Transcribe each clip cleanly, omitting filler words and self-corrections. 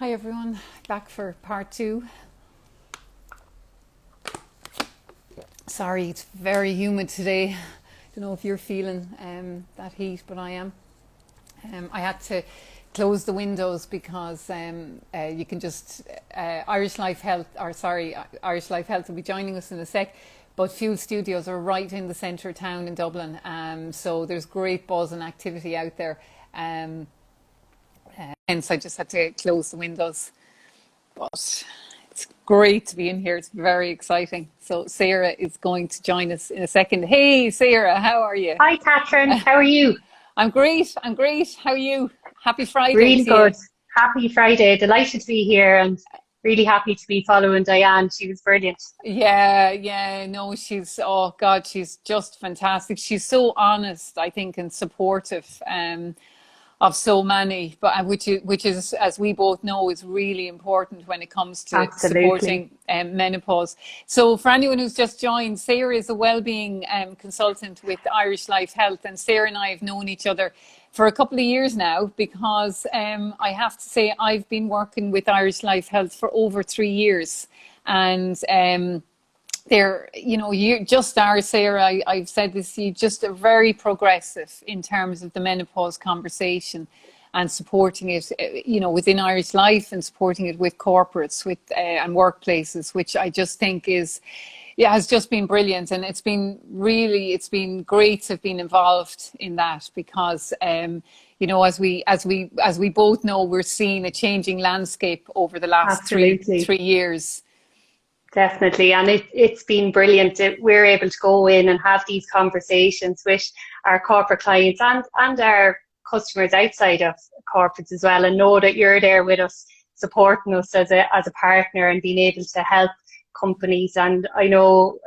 Hi everyone, back for part two. Sorry, it's very humid today. Don't know if you're feeling that heat, but I am. I had to close the windows because you can just Irish Life Health will be joining us in a sec. But Fuel Studios are right in the centre of town in Dublin, so there's great buzz and activity out there. Hence, I just had to close the windows. But it's great to be in here. It's very exciting. So Sarah is going to join us in a second. Hey, Sarah, how are you? Hi, Catherine. How are you? I'm great. I'm great. How are you? Happy Friday Really to you. good. Happy Friday. Delighted to be here and really happy to be following Diane. She was brilliant. Yeah, no, oh God, she's just fantastic. She's so honest, I think, and supportive. Of so many, but which is, as we both know, is really important when it comes to Absolutely. supporting menopause. So, for anyone who's just joined, Sarah is a wellbeing consultant with Irish Life Health, and Sarah and I have known each other for a couple of years now because I have to say I've been working with Irish Life Health for over 3 years, and you just are, Sarah. I've said this, you just are very progressive in terms of the menopause conversation and supporting it, within Irish Life and supporting it with corporates, and workplaces, which I just think yeah, has just been brilliant. And it's been great to have been involved in that because, as we both know, we're seeing a changing landscape over the last three Absolutely. three years. Definitely. And it's been brilliant that we're able to go in and have these conversations with our corporate clients and our customers outside of corporates as well, and know that you're there with us, supporting us as a partner and being able to help companies. And I know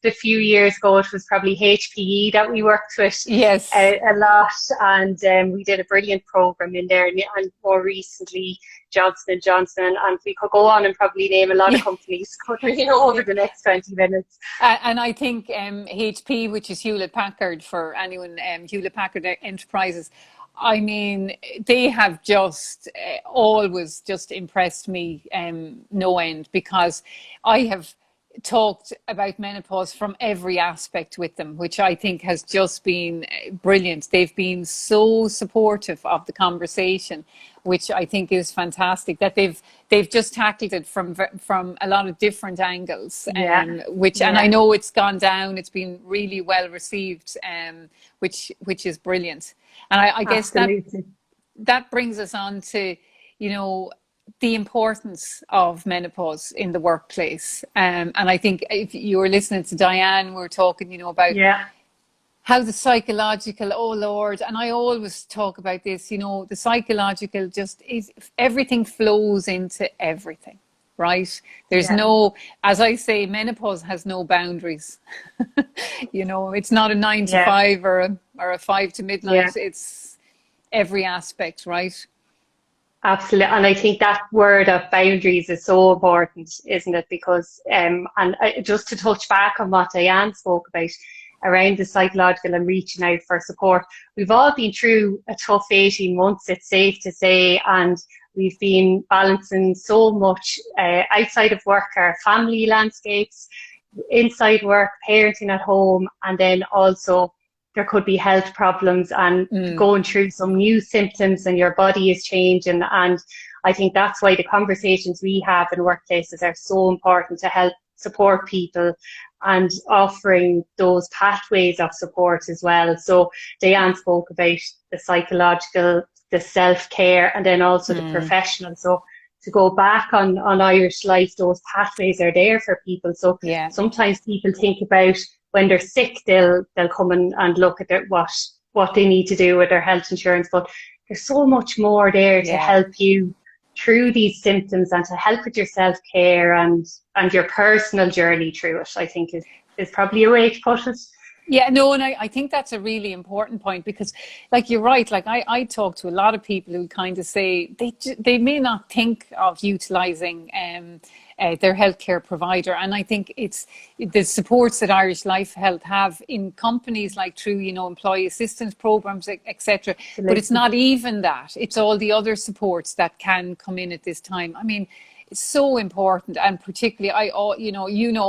a few years ago it was probably HPE that we worked with Yes. a lot, and we did a brilliant program in there, and more recently Johnson and Johnson, and we could go on and probably name a lot of Yeah. companies, could we, over the next 20 minutes. And I think HP, which is Hewlett Packard for anyone, Hewlett Packard Enterprises, I mean, they have just always just impressed me no end because I have talked about menopause from every aspect with them, which I think has just been brilliant. They've been so supportive of the conversation, which I think is fantastic. That they've just tackled it from a lot of different angles, Yeah, and I yeah, know it's gone down. It's been really well received, which is brilliant. And I guess absolutely. that brings us on to, you know, the importance of menopause in the workplace. And I think if you were listening to Diane, we were talking, about Yeah, how the psychological, oh Lord, and I always talk about this, the psychological just is, everything flows into everything, right? There's yeah, no, as I say, menopause has no boundaries. It's not a nine to yeah, five or a five to yeah. midnight. It's every aspect, right? Absolutely. And I think that word of boundaries is so important, isn't it? Because, just to touch back on what Diane spoke about around the psychological and reaching out for support, we've all been through a tough 18 months, it's safe to say, and we've been balancing so much outside of work, our family landscapes, inside work, parenting at home, and then also there could be health problems and Mm, going through some new symptoms and your body is changing. And I think that's why the conversations we have in workplaces are so important to help support people and offering those pathways of support as well. So Diane spoke about the psychological, the self-care, and then also the mm, professional. So to go back on Irish Life, those pathways are there for people. So yeah, sometimes people think about when they're sick, they'll come and look at what they need to do with their health insurance. But there's so much more there to yeah. help you through these symptoms and to help with your self care and your personal journey through it. I think is probably a way to put it. Yeah, no, and I think that's a really important point because, like, you're right. Like, I talk to a lot of people who kind of say they may not think of utilizing their healthcare provider, and I think it's the supports that Irish Life Health have in companies like through, employee assistance programs, etc. But it's Absolutely. not even that; it's all the other supports that can come in at this time. I mean, it's so important, and particularly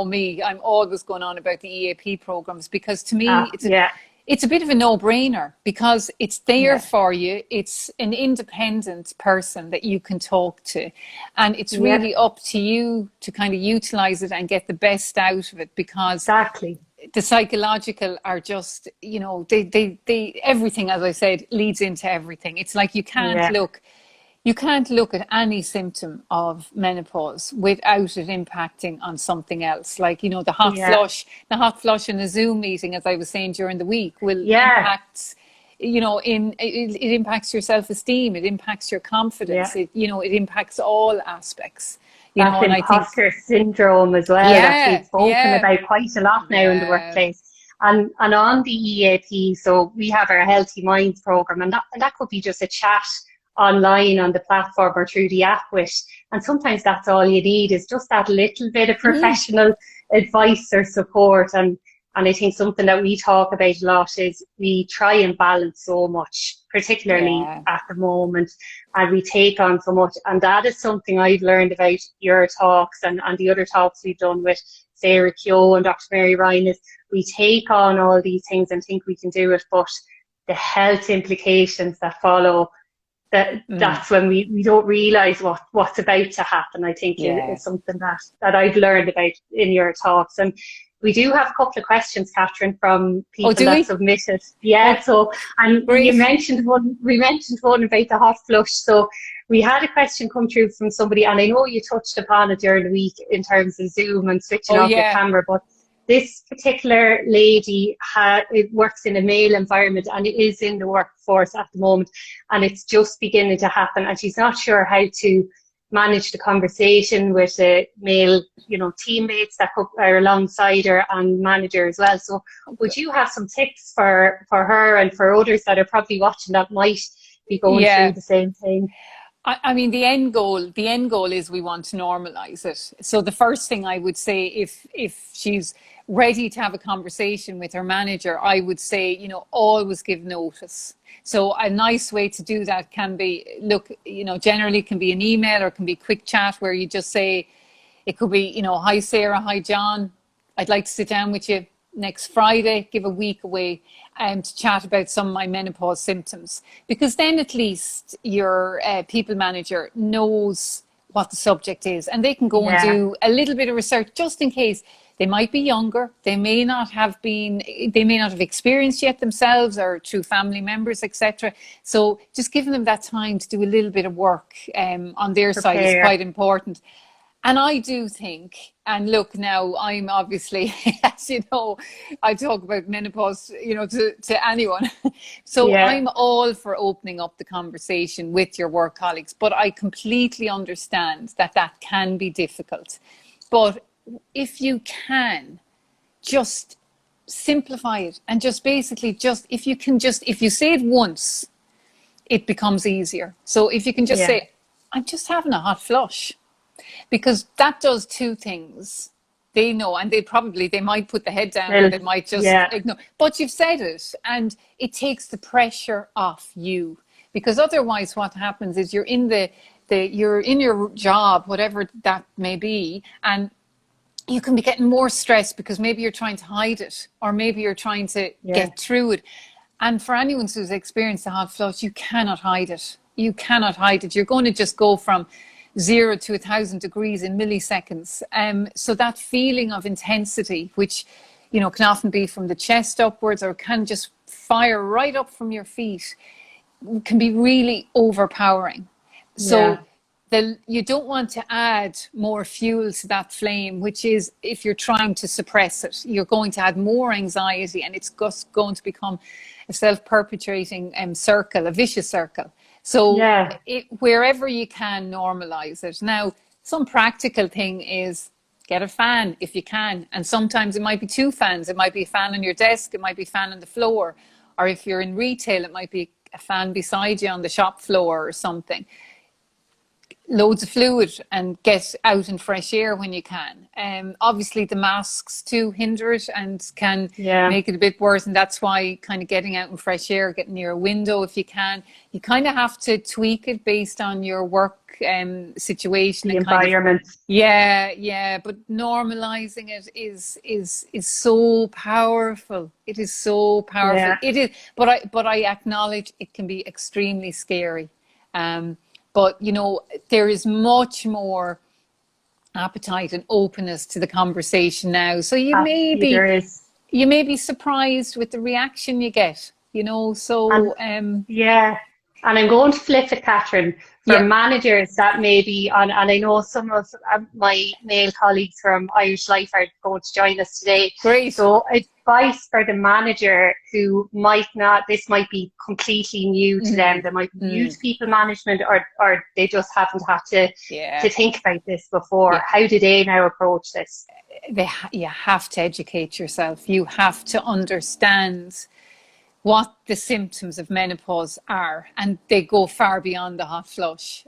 me, I'm always going on about the EAP programs because to me Yeah, it's a bit of a no-brainer because it's there yeah, for you. It's an independent person that you can talk to, and it's yeah, really up to you to kind of utilize it and get the best out of it because exactly. the psychological are just, they everything, as I said, leads into everything. It's like Yeah, you can't look at any symptom of menopause without it impacting on something else. Like, yeah, the hot flush in a Zoom meeting, as I was saying during the week, will yeah, impact, it impacts your self-esteem, it impacts your yeah. confidence, it impacts all aspects, That and I think, imposter syndrome as well that we've yeah, spoken yeah, about quite a lot now in the yeah. workplace. And on the EAP, so we have our Healthy Minds program, and that could be just a chat online on the platform or through the app with. And sometimes that's all you need is just that little bit of Mm, professional advice or support. And I think something that we talk about a lot is we try and balance so much, particularly yeah. at the moment, and we take on so much. And that is something I've learned about your talks and the other talks we've done with Sarah Keogh and Dr. Mary Ryan is we take on all these things and think we can do it, but the health implications that follow, Mm, that's when we don't realise what's about to happen, I think yeah. is something that I've learned about in your talks. And we do have a couple of questions, Catherine, from Oh, people do that we? submitted. Oh, Yeah, so and you great. mentioned one we mentioned one about the hot flush. So we had a question come through from somebody, and I know you touched upon it during the week in terms of Zoom and switching Oh, off your yeah. camera, but this particular lady it works in a male environment and it is in the workforce at the moment, and it's just beginning to happen, and she's not sure how to manage the conversation with male, teammates that are alongside her and manager as well. So would you have some tips for her and for others that are probably watching that might be going through Yeah. the same thing? I mean, the end goal is we want to normalize it. So the first thing I would say, if she's ready to have a conversation with her manager, I would say, always give notice. So a nice way to do that can be, look, generally it can be an email or it can be a quick chat where you just say, it could be, hi Sarah, hi John, I'd like to sit down with you next Friday, give a week away to chat about some of my menopause symptoms. Because then at least your people manager knows what the subject is and they can go and Yeah, do a little bit of research just in case. They might be younger, they may not have experienced yet themselves or through family members, etc. So just giving them that time to do a little bit of work on their side is prepare. quite important. And I do think, and look, now I'm obviously, as you know, I talk about menopause, to anyone. So Yeah, I'm all for opening up the conversation with your work colleagues, but I completely understand that that can be difficult. But if you can just simplify it and just basically if you say it once, it becomes easier. So if you can just yeah, say, I'm just having a hot flush, because that does two things. They know, and they might put the head down or well, they might just yeah, ignore, but you've said it and it takes the pressure off you, because otherwise what happens is you're in your job, whatever that may be, and you can be getting more stressed because maybe you're trying to hide it or maybe you're trying to yeah, get through it. And for anyone who's experienced a hot flush, you cannot hide it. You cannot hide it. You're going to just go from 0 to 1,000 degrees in milliseconds. So that feeling of intensity, which can often be from the chest upwards or can just fire right up from your feet, can be really overpowering. So yeah, you don't want to add more fuel to that flame, which is if you're trying to suppress it, you're going to add more anxiety and it's just going to become a self-perpetuating circle, a vicious circle. So yeah, wherever you can normalize it. Now, some practical thing is get a fan if you can. And sometimes it might be two fans. It might be a fan on your desk. It might be a fan on the floor. Or if you're in retail, it might be a fan beside you on the shop floor or something. Loads of fluid and get out in fresh air when you can. Obviously the masks too hinder it and can make it a bit worse, and that's why kind of getting out in fresh air, getting near a window if you can. You kind of have to tweak it based on your work situation, the and environment. But normalizing it is so powerful. It is so powerful. It is, but I acknowledge it can be extremely scary. But, you know, there is much more appetite and openness to the conversation now. So you may be surprised with the reaction you get, you know. So, and I'm going to flip it, Catherine, for managers that maybe, and I know some of my male colleagues from Irish Life are going to join us today. Great. So advice for the manager who this might be completely new to them. They might be new to people management, or they just haven't had to think about this before. Yeah. How do they now approach this? You have to educate yourself. You have to understand what the symptoms of menopause are, and they go far beyond the hot flush.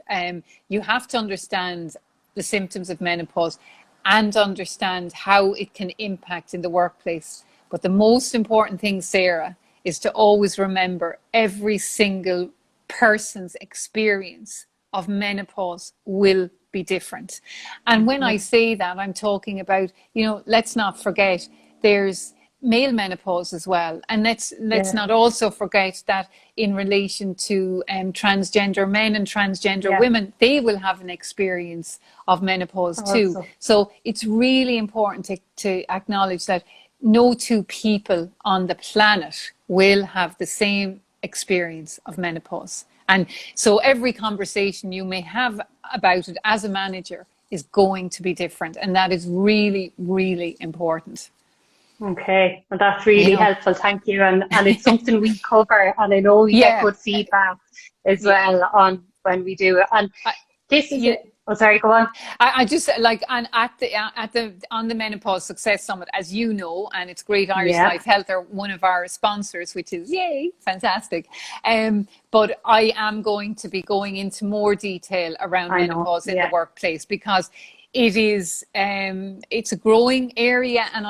You have to understand the symptoms of menopause and understand how it can impact in the workplace. But the most important thing, Sarah, is to always remember every single person's experience of menopause will be different. And when I say that, I'm talking about, you know, let's not forget there's male menopause as well, and let's not also forget that in relation to transgender men and transgender women, they will have an experience of menopause too. So it's really important to acknowledge that no two people on the planet will have the same experience of menopause, and so every conversation you may have about it as a manager is going to be different, and that is really, really important. Okay, well, that's really helpful. Thank you. And it's something we cover, and I know we get good feedback as well on when we do it. And this is oh, sorry, go on. I just like, and on the Menopause Success Summit, as you know, and it's great, Irish Life Health are one of our sponsors, which is fantastic. But I am going to be going into more detail around menopause in the workplace, because it is it's a growing area, and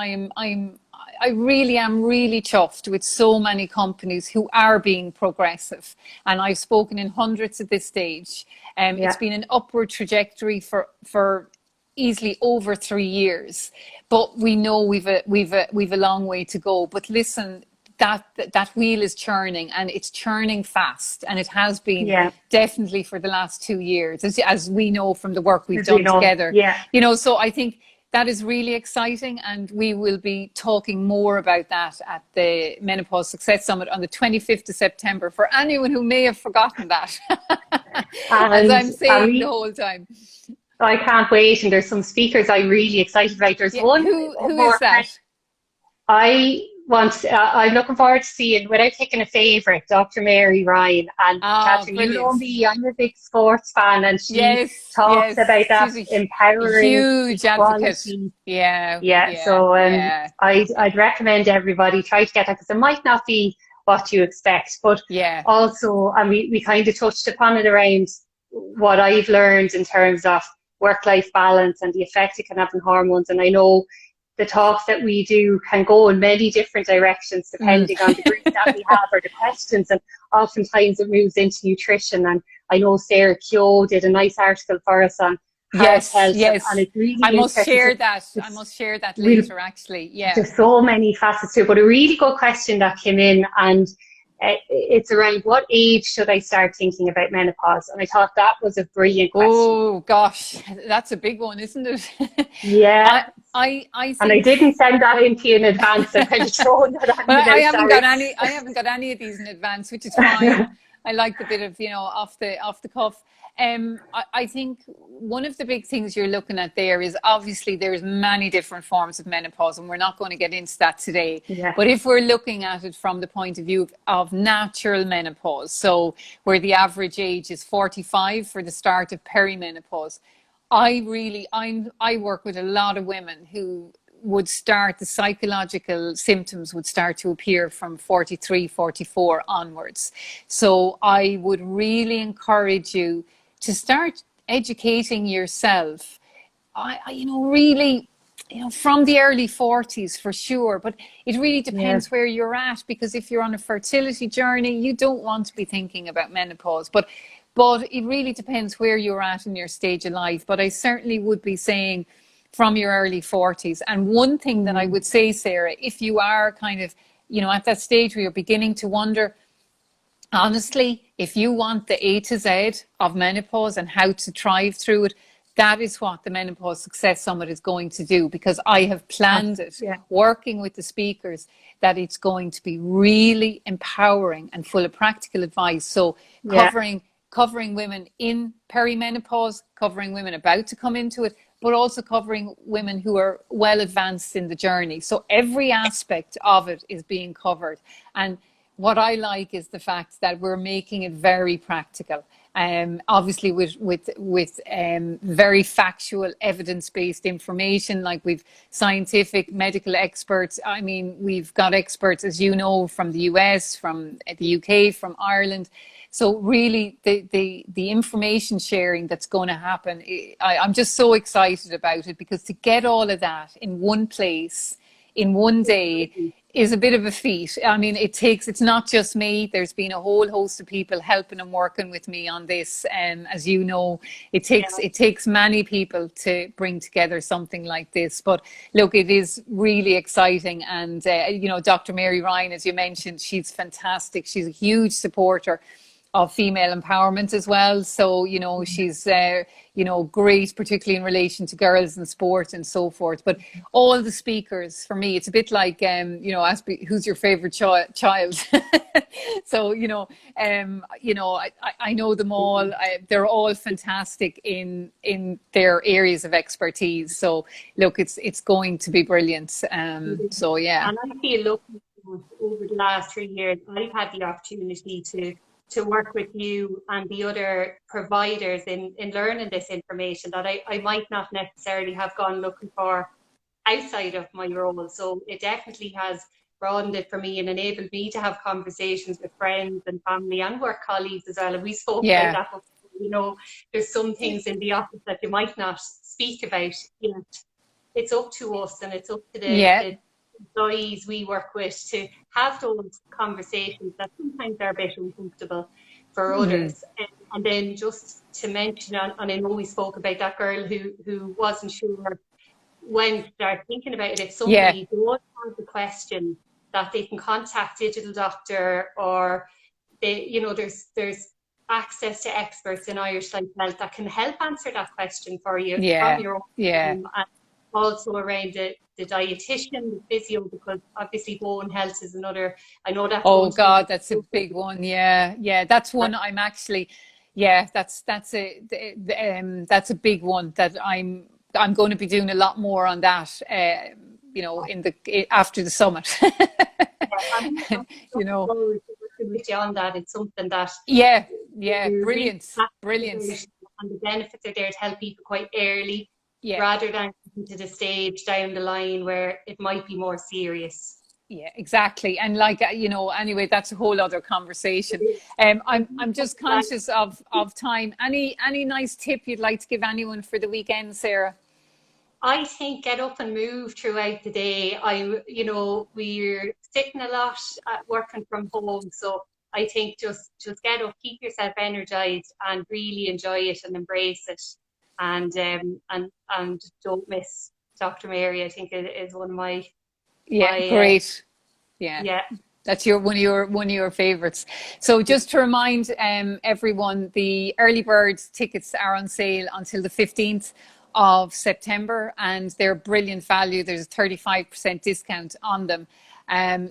I really am chuffed with so many companies who are being progressive, and I've spoken in hundreds at this stage. It's been an upward trajectory for easily over 3 years, but we know we've a long way to go. But listen, that wheel is churning, and it's churning fast, and it has been definitely for the last 2 years, as we know from the work we've done together. You know, so I think that is really exciting, and we will be talking more about that at the Menopause Success Summit on the 25th of September, for anyone who may have forgotten that, as I'm saying the whole time. I can't wait, and there's some speakers I'm really excited about. There's one. Who is that? I'm looking forward to seeing, without picking a favourite, Dr. Mary Ryan. And Catherine, you know me, I'm a big sports fan, and she talks about that empowering, huge advocate. So I'd recommend everybody try to get that, because it might not be what you expect, but also, and we kind of touched upon it around what I've learned in terms of work-life balance and the effect it can have on hormones. And I know the talks that we do can go in many different directions depending on the group that we have or the questions, and oftentimes it moves into nutrition. And I know Sarah Keogh did a nice article for us on heart health, and it's really I must share that later, actually. There's so many facets to it, but a really good question that came in, and it's around what age should I start thinking about menopause? And I thought that was a brilliant question. Oh gosh, that's a big one, isn't it? I think, and I didn't send that in to you in advance. I'm kind of throwing that on I haven't got any of these in advance, which is fine. I like the bit of, you know, off the cuff. I think one of the big things you're looking at there is, obviously there's many different forms of menopause, and we're not going to get into that today. But if we're looking at it from the point of view of natural menopause, so where the average age is 45 for the start of perimenopause, I work with a lot of women who would start, the psychological symptoms would start to appear from 43, 44 onwards. So I would really encourage you to start educating yourself. Really, from the early 40s for sure, but it really Yeah, depends where you're at, because if you're on a fertility journey, you don't want to be thinking about menopause. But it really depends where you're at in your stage of life. But I certainly would be saying from your early 40s. And one thing that I would say, Sarah, if you are kind of, at that stage where you're beginning to wonder, honestly, if you want the A to Z of menopause and how to thrive through it, that is what the Menopause Success Summit is going to do, because I have planned it, yeah, working with the speakers, that it's going to be really empowering and full of practical advice. So yeah, covering women in perimenopause, covering women about to come into it, but also covering women who are well advanced in the journey. So every aspect of it is being covered. And what I like is the fact that we're making it very practical. Obviously with very factual, evidence-based information, like we've scientific medical experts. I mean, we've got experts, as you know, from the US, from the UK, from Ireland. So really, the information sharing that's going to happen, I'm just so excited about it, because to get all of that in one place, in one day, is a bit of a feat. I mean, it's not just me. There's been a whole host of people helping and working with me on this. And as you know, it takes many people to bring together something like this. But look, it is really exciting. And, Dr. Mary Ryan, as you mentioned, she's fantastic. She's a huge supporter of female empowerment as well. So, she's, great, particularly in relation to girls in sport and so forth. But all the speakers, for me, it's a bit like, ask me, who's your favorite child? So, I know them all. They're all fantastic in their areas of expertise. So look, it's going to be brilliant. So yeah. and I feel lucky over the last 3 years, I've had the opportunity to work with you and the other providers in learning this information that I might not necessarily have gone looking for outside of my role. So it definitely has broadened it for me and enabled me to have conversations with friends and family and work colleagues as well. And we spoke about Yeah. that before. There's some things in the office that you might not speak about. It's up to us, and it's up to Yeah. the employees we work with to have those conversations that sometimes are a bit uncomfortable for others. And then just to mention, and I know we spoke about that girl who wasn't sure when to start thinking about it. If Yeah. somebody does have a question, that they can contact Digital Doctor, or there's access to experts in Irish Life Health that can help answer that question for you from Yeah. your own Yeah. home. And also around the dietitian, the physio, because obviously bone health is another. I know that's Oh going to be God, that's a big one. Yeah, yeah, that's one I'm actually. Yeah, that's a big one that I'm going to be doing a lot more on that. After the summit. I'm you looking know. forward to working with you on that. It's something that Yeah, yeah, we're really brilliant, passionate brilliant. about, and the benefits are there to help people quite early, Yeah. rather than to the stage down the line where it might be more serious. Yeah, exactly. And anyway, that's a whole other conversation. I'm just conscious of time. Any nice tip you'd like to give anyone for the weekend, Sarah? I think get up and move throughout the day. We're sitting a lot working from home, so I think just get up, keep yourself energized, and really enjoy it and embrace it, and don't miss Dr. Mary. I think it is one of Yeah, my great. Yeah. yeah. That's one of your favorites. So just to remind everyone, the early bird tickets are on sale until the 15th of September, and they're brilliant value. There's a 35% discount on them.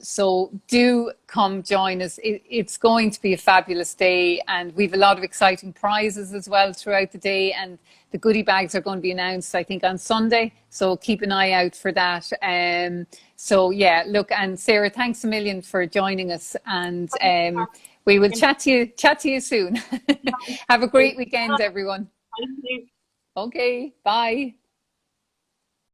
So do come join us. It's going to be a fabulous day, and we've a lot of exciting prizes as well throughout the day, and the goodie bags are going to be announced, I think, on Sunday. So keep an eye out for that. So yeah, look, and Sarah, thanks a million for joining us, and we will chat to you soon. Have a great weekend, everyone. Thank you. Okay, bye.